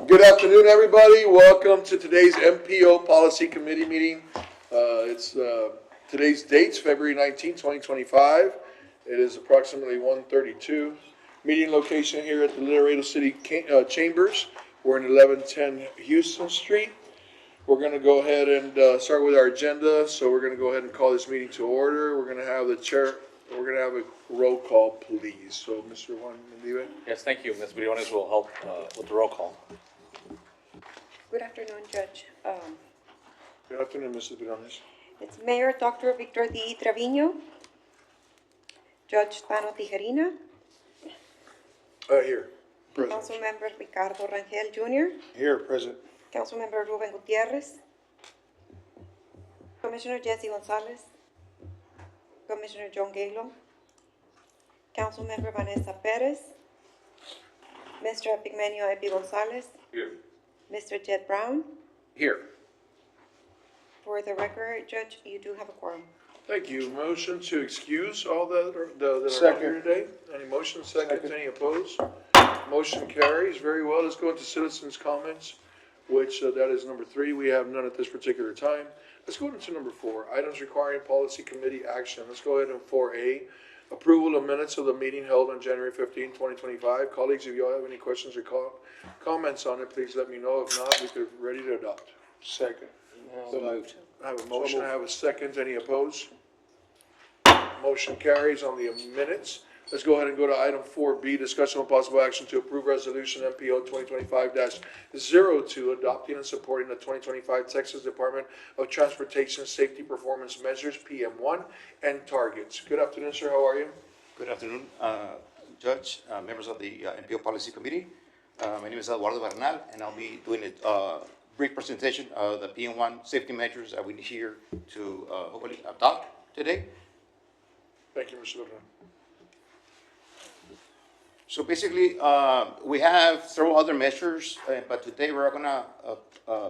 Good afternoon, everybody. Welcome to today's MPO Policy Committee meeting. Today's date's February 19, 2025. It is approximately 1:32. Meeting location here at the Laredo City Chambers. We're in 1110 Houston Street. We're going to go ahead and start with our agenda. So we're going to go ahead and call this meeting to order. We're going to have the chair. We're going to have a roll call, please. So, Mr. Juan Mendive. Yes, thank you. Ms. Briones will help with the roll call. Good afternoon, Judge. Good afternoon, Mrs. Briones. It's Mayor Dr. Victor D. Trevino, Judge Pano Tijerina, Here. Present. Councilmember Ricardo Rangel Jr., Here, present. Councilmember Ruben Gutierrez, Commissioner Jesse Gonzalez, Commissioner John Galo, Councilmember Vanessa Perez, Mr. Epigmenio Epi Gonzalez, Here. Mr. Jed Brown. Here. For the record, Judge, you do have a quorum. Thank you. Motion to excuse all that are not Second. here today. Any motion, second, any opposed? Motion carries. Very well. Let's go into citizens' comments, which that is number 3. We have none at this particular time. Let's go into number 4, items requiring policy committee action. Let's go ahead and 4A, approval of minutes of the meeting held on January 15, 2025. Colleagues, if you all have any questions or comments on it, please let me know. If not, we're ready to adopt. Second. So moved. I have a motion, I have a second. Any opposed? Motion carries on the minutes. Let's go ahead and go to item 4B, discussion of possible action to approve resolution MPO 2025-02, adopting and supporting the 2025 Texas Department of Transportation Safety Performance Measures, PM1, and targets. Good afternoon, sir. How are you? Good afternoon, Judge, members of the MPO Policy Committee. My name is Eduardo Bernal, and I'll be doing a brief presentation of the PM1 safety measures that we need here to hopefully adopt today. Thank you, Mr. Bernal. So basically, we have several other measures, but today we're going to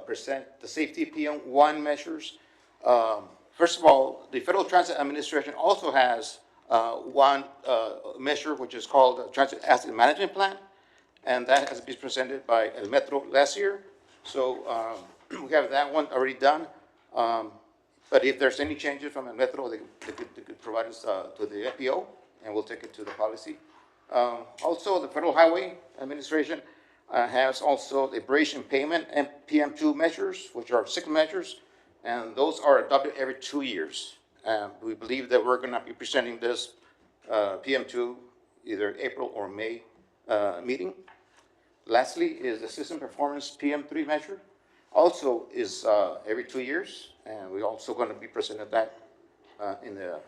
present the safety PM1 measures. First of all, the Federal Transit Administration also has one measure which is called the Transit Asset Management Plan, and that has been presented by El Metro last year. So we have that one already done. But if there's any changes from El Metro, they could provide us to the FPO, and we'll take it to the policy. Also, the Federal Highway Administration has also the abrasion payment and PM2 measures, which are 6 measures, and those are adopted every 2 years. We believe that we're going to be presenting this PM2 either April or May meeting. Lastly is the system performance PM3 measure. Also is every 2 years, and we're also going to be presenting that in the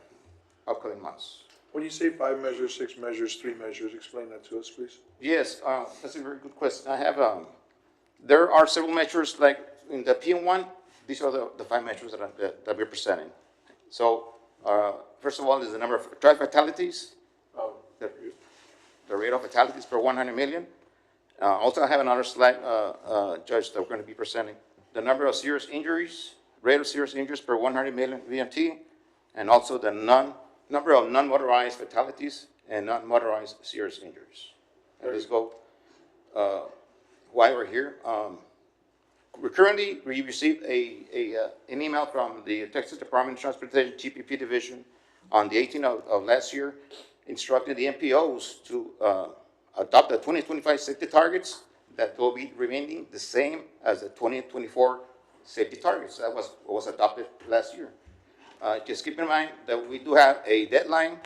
upcoming months. When you say 5 measures, 6 measures, 3 measures, explain that to us, please. Yes, that's a very good question. I have, there are several measures like in the PM1, these are the 5 measures that we're presenting. So, first of all is the number of traffic fatalities, the rate of fatalities per 100 million. Also, I have another slide, Judge, that we're going to be presenting. The number of serious injuries, rate of serious injuries per 100 million VMT, and also the number of non-motorized fatalities and non-motorized serious injuries. And let's go why we're here. We received an email from the Texas Department of Transportation TPP Division on the 18th of last year, instructing the MPOs to adopt the 2025 safety targets that will be remaining the same as the 2024 safety targets. That was adopted last year. Just keep in mind that we do have a deadline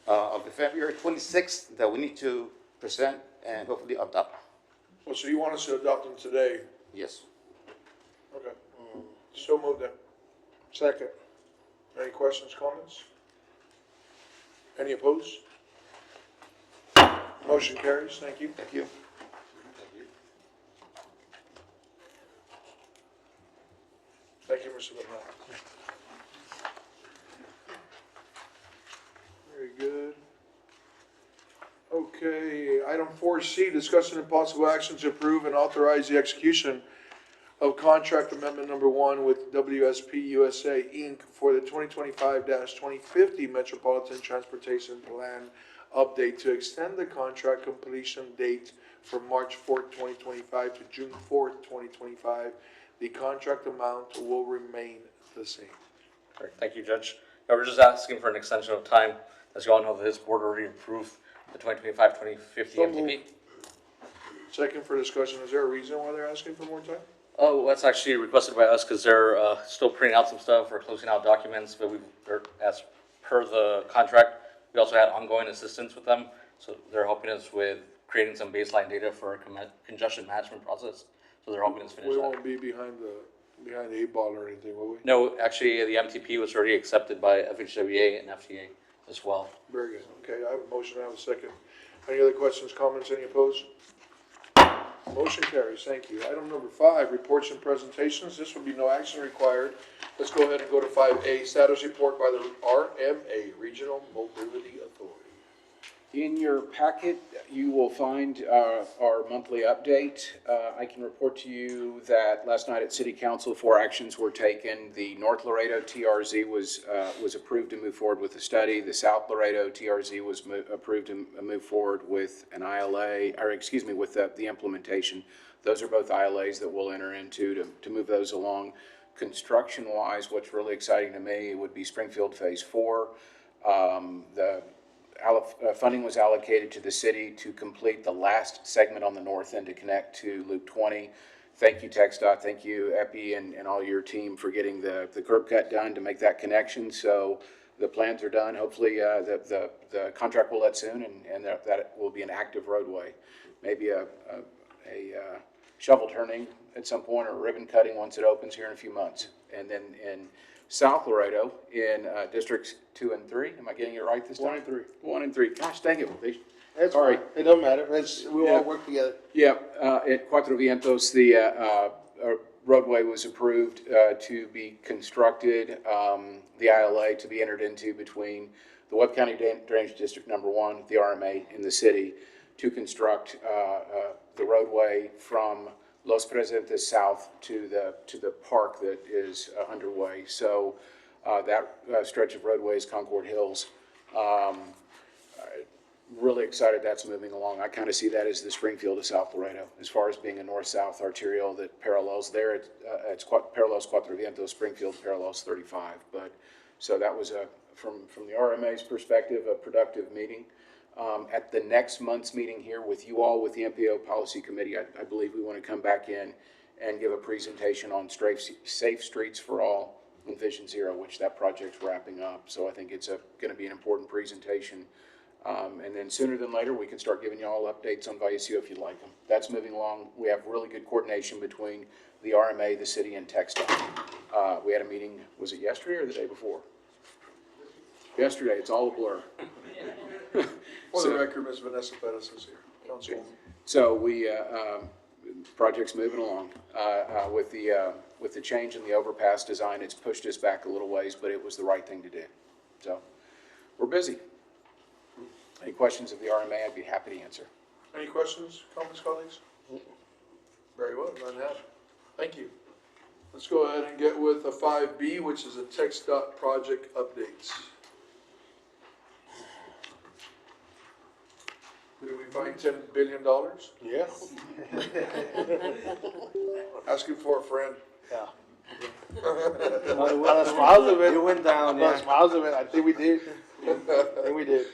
of the February 26th that we need to present and hopefully adopt. Well, so you want us to adopt them today? Yes. Okay. So moved then. Second. Any questions, comments? Any opposed? Motion carries. Thank you. Thank you. Thank you, Mr. Bernal. Very good. Okay, item 4C, discussion and possible action to approve and authorize the execution of contract amendment number 1 with WSP USA Inc. for the 2025-2050 Metropolitan Transportation Plan update to extend the contract completion date from March 4th, 2025 to June 4th, 2025. The contract amount will remain the same. Great, thank you, Judge. Yeah, we're just asking for an extension of time. As you all know, this board already approved the 2025-2050 So MTP. Second for discussion, is there a reason why they're asking for more time? Oh, that's actually requested by us because they're still printing out some stuff or closing out documents, but as per the contract, we also had ongoing assistance with them. So they're helping us with creating some baseline data for a congestion management process. So they're helping us finish We that. won't be behind the 8 ball or anything, will we? No, actually, the MTP was already accepted by FHWA and FTA as well. Very good. Okay, I have a motion, I have a second. Any other questions, comments, any opposed? Motion carries, thank you. Item number 5, reports and presentations. This will be no action required. Let's go ahead and go to 5A, status report by the RMA, Regional Mobility Authority. In your packet, you will find our monthly update. I can report to you that last night at City Council, 4 actions were taken. The North Laredo TRZ was approved to move forward with the study. The South Laredo TRZ was approved to move forward with an ILA, or excuse me, with the implementation. Those are both ILAs that we'll enter into to move those along. Construction-wise, what's really exciting to me would be Springfield Phase 4. Funding was allocated to the city to complete the last segment on the north end to connect to Loop 20. Thank you, TxDOT. Thank you, EPI, and all your team for getting the curb cut done to make that connection. So the plans are done. Hopefully, the contract will let soon, and that will be an active roadway. Maybe a shovel turning at some point, or ribbon cutting once it opens here in a few months. And then in South Laredo, in districts 2 and 3. Am I getting it right this time? 1 and 3. 1 and 3. Gosh, dang it. That's Sorry. fine. It don't matter. We Yeah. all work together. Yeah, at Cuatro Vientos, the roadway was approved to be constructed, the ILA to be entered into between the Webb County Drainage District Number 1, the RMA, in the city to construct the roadway from Los Presentes south to the park that is underway. So that stretch of roadway is Concord Hills. Really excited that's moving along. I kind of see that as the Springfield of South Laredo, as far as being a north-south arterial that parallels there. It's parallels Cuatro Vientos, Springfield parallels 35. But so that was from the RMA's perspective, a productive meeting. At the next month's meeting here with you all, with the MPO Policy Committee, I believe we want to come back in and give a presentation on safe streets for all and Vision Zero, which that project's wrapping up. So I think it's going to be an important presentation. And then sooner than later, we can start giving you all updates on Vallecillo if you'd like them. That's moving along. We have really good coordination between the RMA, the city, and TxDOT. We had a meeting, was it yesterday or the day before? Yesterday. It's all a blur. For the record, Ms. Vanessa Perez is here, Councilwoman. So we, project's moving along. With the change in the overpass design, it's pushed us back a little ways, but it was the right thing to do. So we're busy. Any questions of the RMA, I'd be happy to answer. Any questions, comments, colleagues? Very well, none have. Thank you. Let's go ahead and get with a 5B, which is a TxDOT project updates. Did we find $10 billion? Yes. Asking for a friend. By the smiles of it. You went down, By the yeah. smiles of it. I think we did. I think we did.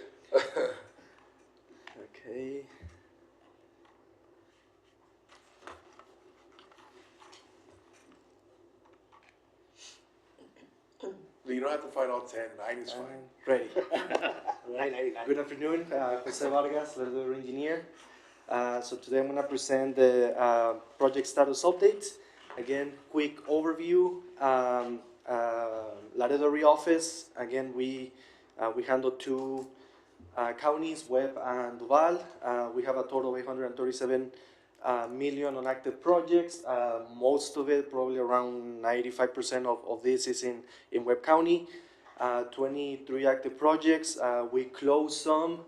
Okay. You don't have to find all 10, 9 is fine. Ready. Good afternoon, Jose Vargas, Laredo Engineer. So today I'm going to present the project status update. Again, quick overview. Laredo Re-Office. Again, we handle 2 counties, Webb and Duval. We have a total of 837 million on active projects. Most of it, probably around 95% of this is in Webb County. 23 active projects. We closed some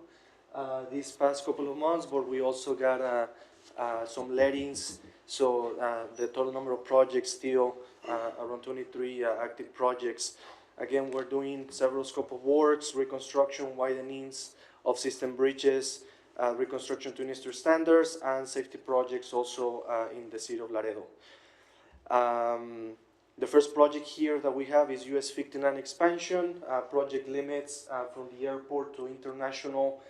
these past couple of months, but we also got some lettings. So the total number of projects still around 23 active projects. Again, we're doing several scope of works, reconstruction, widenings of system bridges, reconstruction to industry standards, and safety projects also in the city of Laredo. The first project here that we have is US 59 expansion, project limits from the airport to International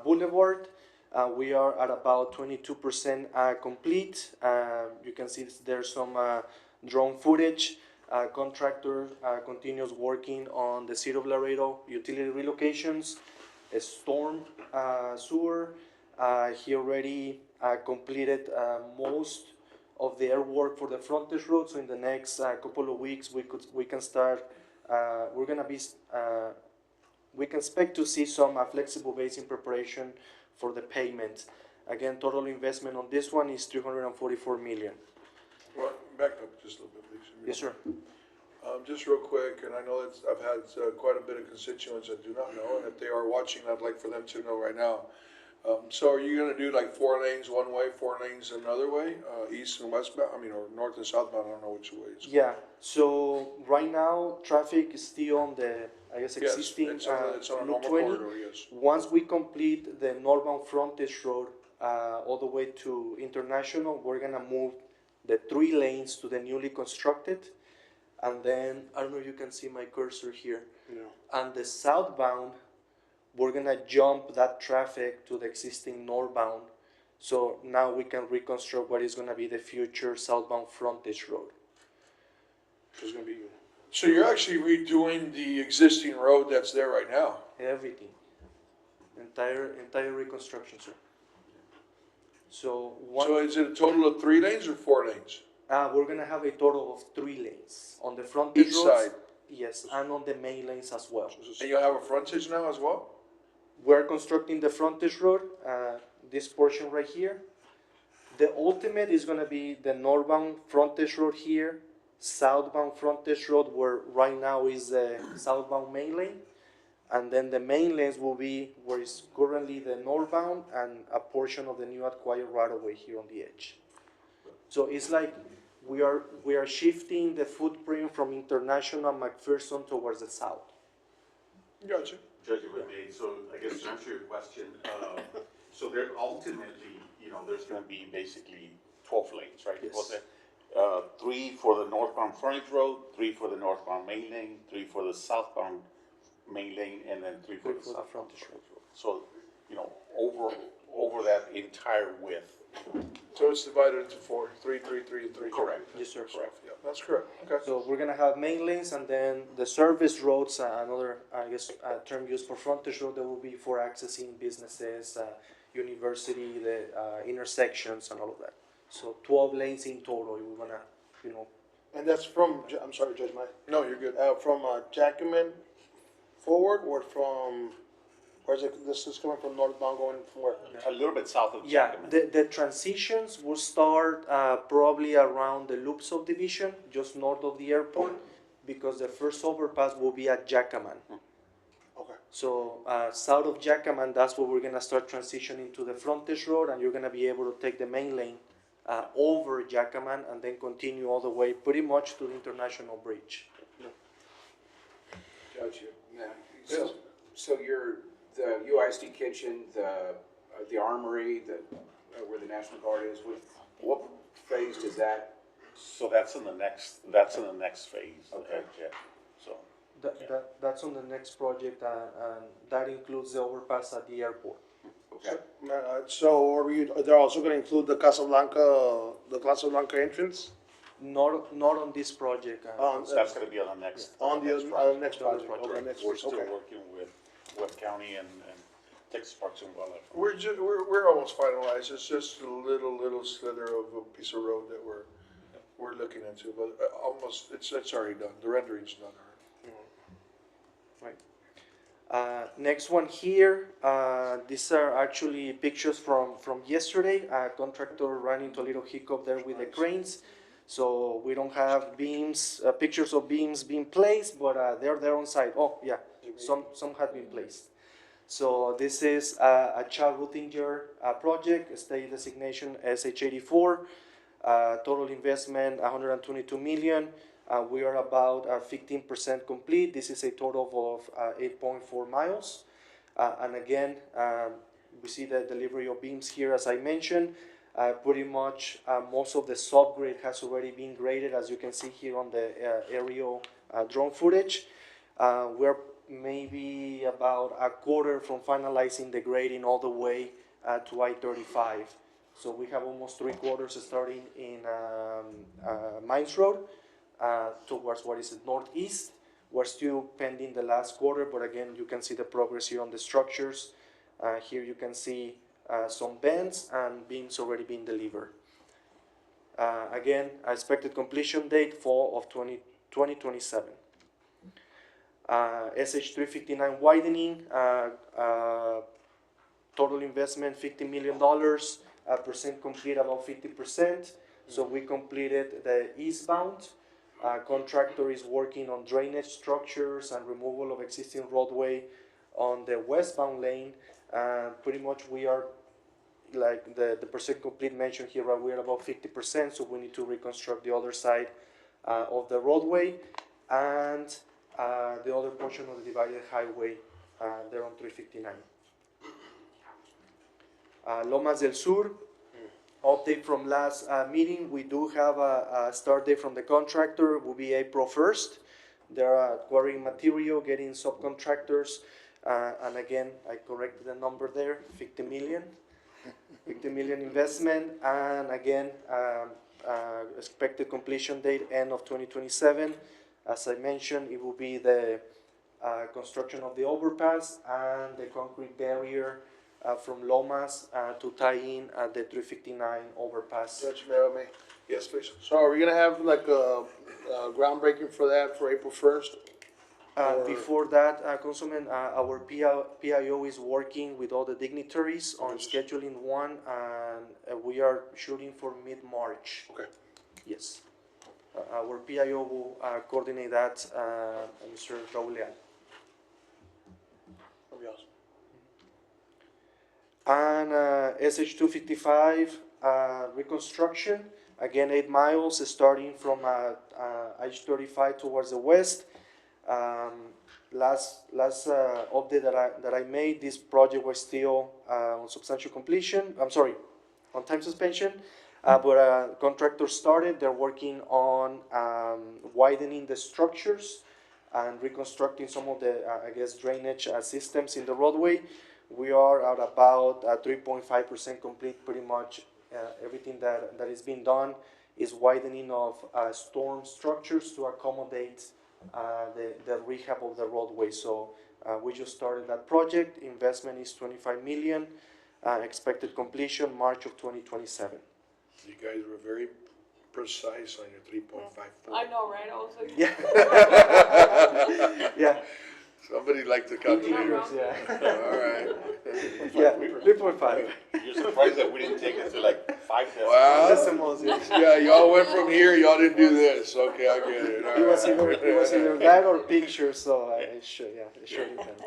Boulevard. We are at about 22% complete. You can see there's some drone footage. Contractor continues working on the City of Laredo utility relocations, a storm sewer. He already completed most of the air work for the frontage road. So in the next couple of weeks, we can start. We can expect to see some flexible basing preparation for the pavement. Again, total investment on this one is 344 million. Well, back up just a little bit, please. Yes, sir. Just real quick, and I know that I've had quite a bit of constituents that do not know, and if they are watching, I'd like for them to know right now. So are you gonna do like 4 lanes one way, 4 lanes another way, east and westbound, or north and southbound, I don't know which way it's. Yeah. So right now, traffic is still on the, I guess, Yes, existing it's on a Loop normal 20. corridor, yes. Once we complete the northbound frontage road all the way to International, we're gonna move the 3 lanes to the newly constructed, and then I don't know if you can see my cursor here. No. And the southbound, we're gonna jump that traffic to the existing northbound. So now we can reconstruct what is gonna be the future southbound frontage road. It's gonna be. So you're actually redoing the existing road that's there right now? Everything, entire reconstruction, sir. So So is it a total of 3 lanes or 4 lanes? we're gonna have a total of 3 lanes on the frontage Each roads. side? Yes, and on the main lanes as well. And you'll have a frontage now as well? We're constructing the frontage road, this portion right here. The ultimate is gonna be the northbound frontage road here, southbound frontage road where right now is the southbound main lane. And then the main lanes will be where is currently the northbound and a portion of the new acquired right of way here on the edge. So it's like we are shifting the footprint from International McPherson towards the south. Gotcha. Judge, if I may, so I guess to answer your question, so there ultimately, there's gonna be basically 12 lanes, right? Yes. Was it, 3 for the northbound frontage road, 3 for the northbound main lane, 3 for the southbound main lane, and then 3 for the For the southbound frontage frontage road. So, over that entire width. So it's divided into 4, 3, 3, 3, and 3. Correct. Yes, sir. Correct. Yeah, that's correct, okay. So we're gonna have main lanes and then the service roads, another, I guess, term used for frontage road that will be for accessing businesses, university, the intersections and all of that. So 12 lanes in total, we're gonna, And that's from, I'm sorry, Judge Mike, No, you're good. from Jackman forward or from, or is it, this is coming from northbound going from where? A little bit south of yeah, Jackman. the transitions will start probably around the Loop subdivision, just north of the airport, because the first overpass will be at Jackman. Okay. So south of Jackman, that's where we're gonna start transitioning to the frontage road, and you're gonna be able to take the main lane over Jackman and then continue all the way pretty much to the International Bridge. Gotcha. Now, so the UISD kitchen, the armory, where the National Guard is, what phase does that? So that's in the next phase. Okay. Yeah, so. That's on the next project, and that includes the overpass at the airport. Okay. So they're also gonna include the Casablanca entrance Not on this project. So that's gonna be on the next. on the next project, project. okay, next, We're still okay. working with Webb County and Texas Parks and Wildlife. We're almost finalized, it's just a little slither of a piece of road that we're looking into, but almost, it's already done, the rendering's done already. Next one here, these are actually pictures from yesterday. Contractor ran into a little hiccup there with the cranes. So we don't have beams, pictures of beams being placed, but they're there on site. Oh, yeah, some have been placed. So this is a Chad Ruthinger project, state designation SH84, total investment 122 million. We are about 15% complete. This is a total of 8.4 miles. And again, we see the delivery of beams here, as I mentioned. Pretty much most of the subgrade has already been graded, as you can see here on the aerial drone footage. We're maybe about a quarter from finalizing the grading all the way to I-35. So we have almost 3/4 starting in Mines Road towards what is northeast. We're still pending the last quarter, but again, you can see the progress here on the structures. Here you can see some bends and beams already being delivered. Again, expected completion date fall of 2027. SH359 widening, total investment $50 million, percent complete about 50%. So we completed the eastbound. Contractor is working on drainage structures and removal of existing roadway on the westbound lane. Pretty much we are like the percent complete mentioned here, right? We're about 50%, so we need to reconstruct the other side of the roadway and the other portion of the divided highway there on 359. Lomas del Sur, update from last meeting. We do have a start date from the contractor, will be April 1st. They're acquiring material, getting subcontractors, and again, I corrected the number there, 50 million investment, and again, expected completion date end of 2027. As I mentioned, it will be the construction of the overpass and the concrete barrier from Lomas to tie in the 359 overpass. Judge, may I may? Yes, please. So are we gonna have like a groundbreaking for that for April 1st? Before that, Councilman, our PIO is working with all the dignitaries on scheduling one, and we are shooting for mid-March. Okay. Yes. Our PIO will coordinate that, Mr. Raul Leal. That'll be awesome. And SH255 reconstruction, again 8 miles starting from I-35 towards the west. Last update that I made, this project was still on substantial completion. I'm sorry, on time suspension. But contractors started. They're working on widening the structures and reconstructing some of the drainage systems in the roadway. We are at about 3.5% complete. Pretty much everything that is being done is widening of storm structures to accommodate the rehab of the roadway. So we just started that project. Investment is 25 million. Expected completion March of 2027. You guys were very precise on your 3.54. I know, right? I was like, Yeah. Somebody liked the calculator. Yeah. All right. Yeah. 3.5. You're surprised that we didn't take it to like 5 decimals. Wow. Decimals, yeah. Yeah, y'all went from here, y'all didn't do this. Okay, I get it. All It was right. either that or pictures, so I should, yeah, it should depend.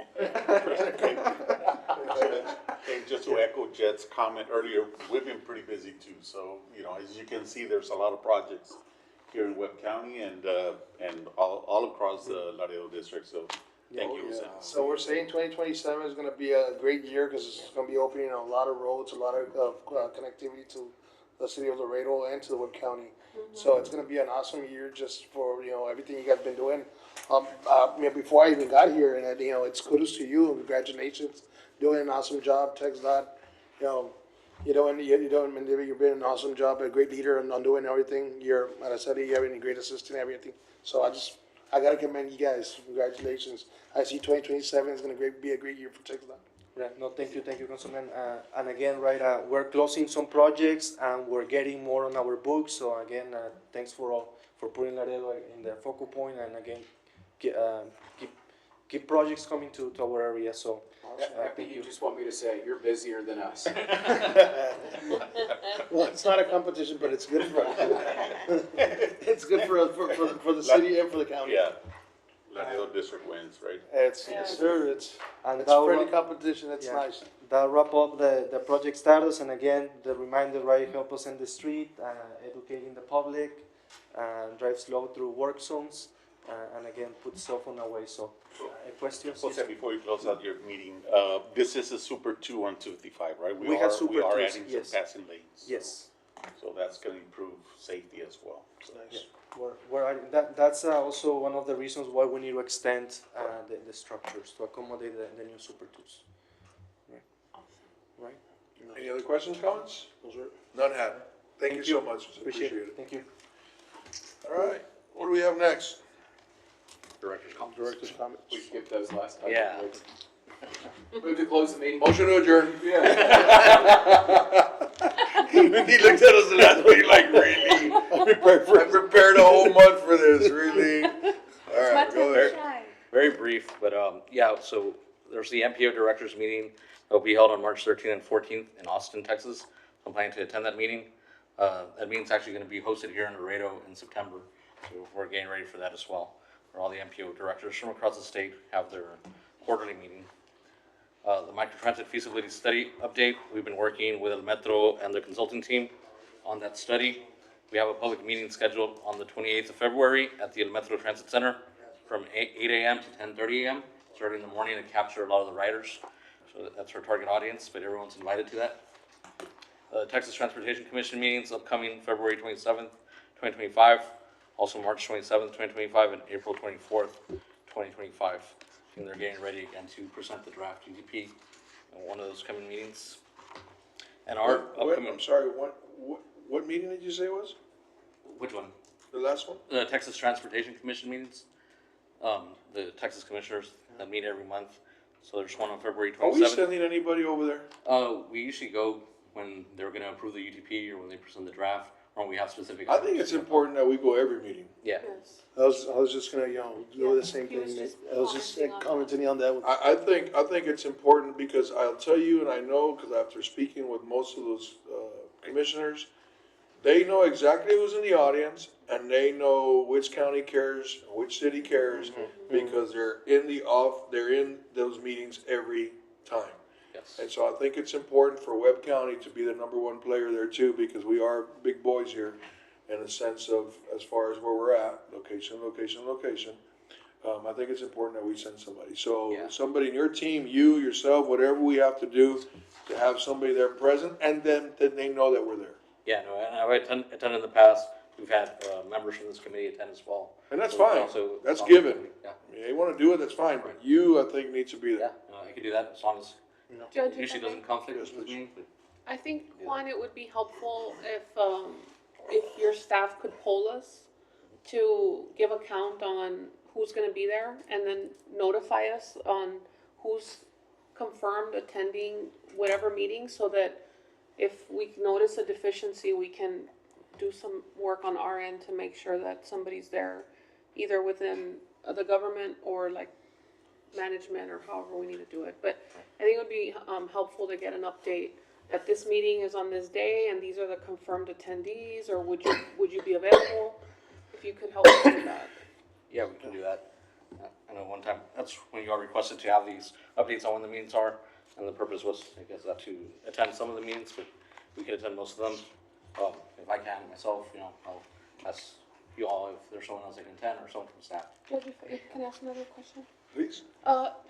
And just to echo Jed's comment earlier, we've been pretty busy too. So, you know, as you can see, there's a lot of projects here in Webb County and all across the Laredo district. So thank you, Jose. So we're saying 2027 is gonna be a great year because it's gonna be opening a lot of roads, a lot of connectivity to the city of Laredo and to the Wood County. So it's gonna be an awesome year just for, you know, everything you guys been doing. Before I even got here, and you know, it's kudos to you and congratulations, doing an awesome job, TxDOT. You know, you're doing an awesome job, a great leader on doing everything. You're, as I said, you have a great assistant, everything. So I gotta commend you guys. Congratulations. I see 2027 is gonna be a great year for TxDOT. Yeah, no, thank you, Councilman. And again, right, we're closing some projects and we're getting more on our books. So again, thanks for putting Laredo in the focal point, and again, keep projects coming to our area. So thank you. You just want me to say, you're busier than us. Well, it's not a competition, but it's good for us. It's good for the city and for the county. Yeah, Laredo district wins, right? It's, yes, sir, it's And friendly competition, it's yeah. nice. That wrap up the project status, and again, the reminder, right, help us in the street, educating the public, and drive slow through work zones, and again, put cell phone away. So, questions? Jose, before you close out your meeting, this is a Super 2 on 255, right? We have Super We are 2s, adding yes. some passing lanes. Yes. So that's gonna improve safety as well. So Nice. That's also one of the reasons why we need to extend the structures to accommodate the new Super 2s. Right. Any other questions, comments? Those are, None had. Thank you so much. Appreciate it. Thank you. All right, what do we have next? Director's comments. director's comments. We skipped those last time. Yeah. Move to close the meeting. Motion to adjourn. When he looked at us the last week, like, really? I prepared a whole month for this, really? All right, go ahead. Very brief, but yeah, so there's the MPO directors meeting that will be held on March 13th and 14th in Austin, Texas. I'm planning to attend that meeting. That meeting's actually going to be hosted here in Laredo in September, so we're getting ready for that as well. Where all the MPO directors from across the state have their quarterly meeting. The microtransit feasibility study update, we've been working with El Metro and their consulting team on that study. We have a public meeting scheduled on the 28th of February at the El Metro Transit Center from 8 a.m. to 10:30 a.m. starting in the morning to capture a lot of the riders. So that's our target audience, but everyone's invited to that. Texas Transportation Commission meetings upcoming February 27th, 2025, also March 27th, 2025, and April 24th, 2025. And they're getting ready again to present the draft UDP in one of those coming meetings. And our upcoming, I'm sorry, what meeting did you say it was? which one? The last one? The Texas Transportation Commission meetings. The Texas commissioners that meet every month. So there's one on February Are we 27th. sending anybody over there? We usually go when they're gonna approve the UDP or when they present the draft, or when we have specific. I think it's important that we go every meeting. Yeah. I was just gonna, do the same thing. I was just commenting on that one. I think it's important because I'll tell you, and I know, because after speaking with most of those commissioners, they know exactly who's in the audience, and they know which county cares, which city cares, because they're in those meetings every time. Yes. And so I think it's important for Webb County to be the #1 player there too, because we are big boys here in a sense of, as far as where we're at, location. I think it's important that we send somebody. So Yeah. somebody in your team, you, yourself, whatever we have to do to have somebody there present, and then they know that we're there. Yeah, no, and I've attended in the past. We've had members from this committee attend as well. And that's So we can fine. also- That's given. Yeah, I mean, they want to do it, that's fine, but you, I think, need to be yeah, there. no, I could do that as long as Judge, it if usually I may? doesn't conflict Yes, with please. me. But I think, Juan, it would be helpful if your staff could poll us to give a count on who's gonna be there, and then notify us on who's confirmed attending whatever meeting, so that if we notice a deficiency, we can do some work on our end to make sure that somebody's there, either within the government or like management, or however we need to do it. But I think it would be helpful to get an update that this meeting is on this day and these are the confirmed attendees, or would you be available? If you could help us with that. yeah, we can do that. I know one time, that's when you all requested to have these updates on when the meetings are, and the purpose was, I guess, not to attend some of the meetings, but we could attend most of them. If I can myself, I'll ask you all if there's someone else that can attend or someone from staff. Judge, can I ask another question? Please.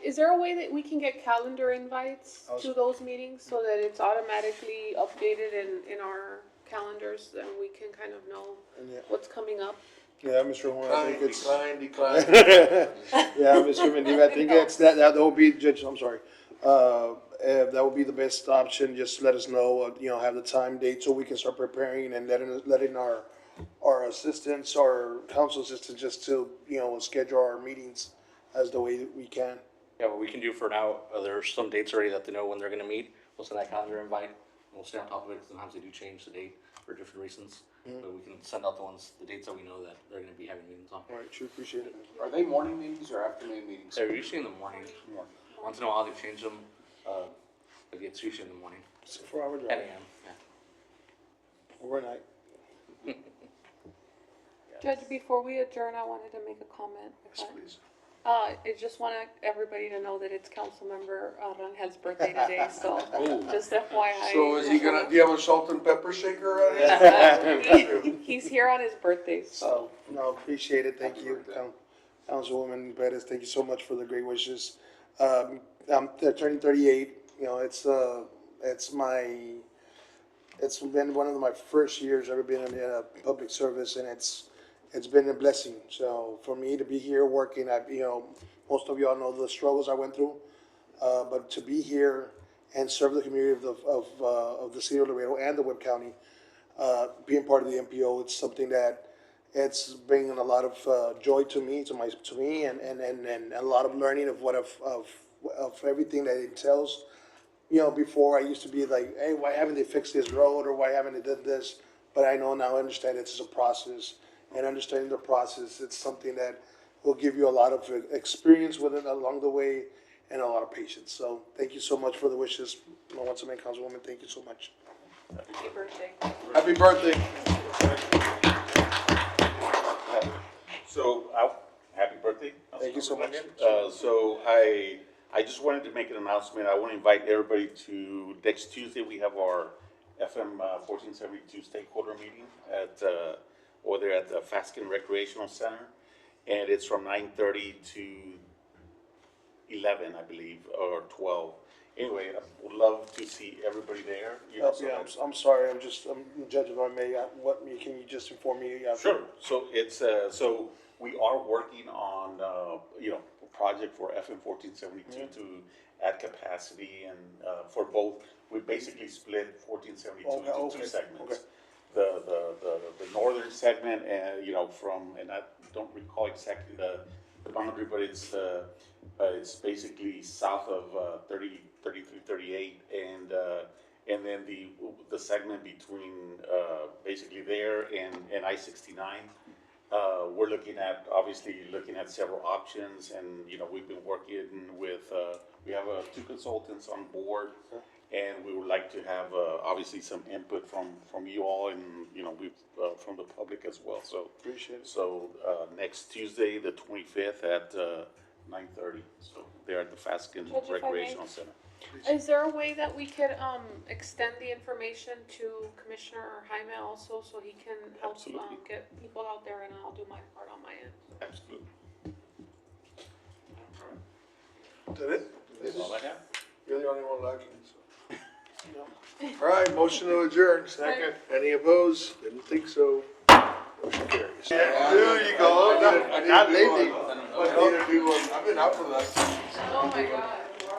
Is there a way that we can get calendar invites to those meetings so that it's automatically updated in our calendars and we can kind of know Yeah. what's coming up? Yeah, Mr. Horn, I think it's. Decline. Yeah, Mr. Mendiva, I think that will be, Judge, I'm sorry. That would be the best option. Just let us know, have the time, date, so we can start preparing and letting our assistants, our council assistants, just to, schedule our meetings as the way that we can. Yeah, what we can do for now, there's some dates already that they know when they're gonna meet. We'll send that calendar invite, and we'll stay on top of it, 'cause sometimes they do change the date for different reasons. But we can send out the dates that we know that they're gonna be having meetings on. All right, sure, appreciate it. Are they morning meetings or afternoon meetings? They're usually in the morning. Once in a while they change them, but it's usually in the morning, It's a 4-hour 10 drive, a.m. Yeah. overnight. Judge, before we adjourn, I wanted to make a comment. Yes, please. I just want everybody to know that it's Councilmember Rangel's birthday today, so just FYI. So is he gonna, do you have a salt and pepper shaker on it? He's here on his birthday, so. So, no, appreciate it, thank you, Councilwoman Bettis, thank you so much for the great wishes. I'm turning 38, you know, it's been one of my first years ever been in public service, and it's been a blessing. So for me to be here working, most of y'all know the struggles I went through, but to be here and serve the community of the city of Laredo and the Webb County, being part of the MPO, it's something that it's bringing a lot of joy to me, and a lot of learning of everything that it entails. You know, before I used to be like, hey, why haven't they fixed this road, or why haven't they done this? But I know now, I understand it's a process, and understanding the process, it's something that will give you a lot of experience with it along the way, and a lot of patience. So thank you so much for the wishes. Once again, Councilwoman, thank you so much. Happy birthday. Happy birthday. So, happy birthday. Thank you so much. So I just wanted to make an announcement. I want to invite everybody to next Tuesday. We have our FM 1472 stakeholder meeting over there at the Faskin Recreational Center, and it's from 9:30 to 11, I believe, or 12. Anyway, I would love to see everybody there. You know, so Yeah, that's- I'm sorry, I'm Judge, if I may, can you just inform me? Sure. So it's, so we are working on, a project for FM 1472 to add capacity and, for both. We basically split 1472 into Okay. two segments. Okay. The northern segment, and I don't recall exactly the boundary, but it's basically south of 33, 38, and then the segment between basically there and I-69. We're obviously looking at several options, and we've been working with we have two consultants on board, and we would like to have obviously some input from you all, and we from the public as well. So Appreciate it. So next Tuesday, the 25th at 9:30. So they're at the Faskin Judge, if I may? Recreational Center. Is there a way that we could, extend the information to Commissioner Jaime also, so he can help, Absolutely. get people out there, and I'll do my part on my end? Absolutely. Is that it? That's all I have. You're the only one lacking, so. All right, motion to adjourn. Second. Any opposed? Didn't think so. Motion carries. There you go. Not lately. I've been out for the last. Oh my God.